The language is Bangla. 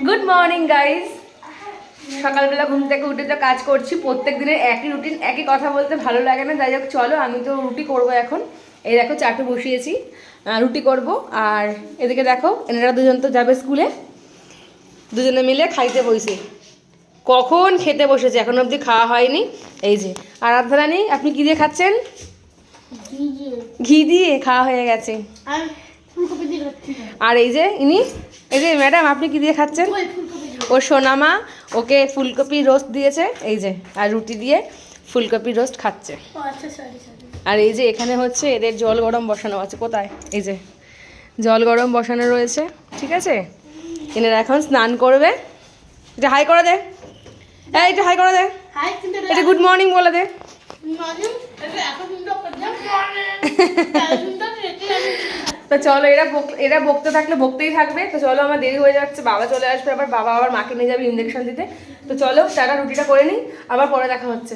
Good morning guys. সকালবেলা ঘুম থেকে উঠে তো কাজ করছি, প্রত্যেক দিনের একই রুটিন, একই কথা বলতে ভালো লাগে না। যাই হোক চলো, আমি তো রুটি করবো এখন। এই দেখো চাটু বসিয়েছি, রুটি করব। আর এদিকে দেখো এনারা দুজন তো যাবে স্কুলে, দুজনে মিলে খাইতে বসে। কখন খেতে বসেছে, এখন অবধি খাওয়া হয়নি। এই যে আর আরাধ্যরানী, আপনি কী দিয়ে খাচ্ছেন? ঘি দিয়ে খাওয়া হয়ে গেছে। আর এই যে ইনি, এই যে ম্যাডাম, আপনি কী দিয়ে খাচ্ছেন? ও সোনামা ওকে ফুলকপি রোস্ট দিয়েছে, এই যে, আর রুটি দিয়ে ফুলকপি রোস্ট খাচ্ছে। আর এই যে এখানে হচ্ছে এদের জল গরম বসানো আছে। কোথায়? এই যে জল গরম বসানো রয়েছে, ঠিক আছে। এনারা এখন স্নান করবে। এটা হাই করে দে, এটা হাই করে দে, এটা গুড মর্নিং বলে দে। তো চলো, এরা বকতে থাকলে বকতেই থাকবে। তো চলো, আমার দেরি হয়ে যাচ্ছে, বাবা চলে আসবে, আবার বাবা আবার মাকে নিয়ে যাবে ইঞ্জেকশন দিতে। তো চলো টাটা, রুটিটা করে নিই, আবার পরে দেখা হচ্ছে।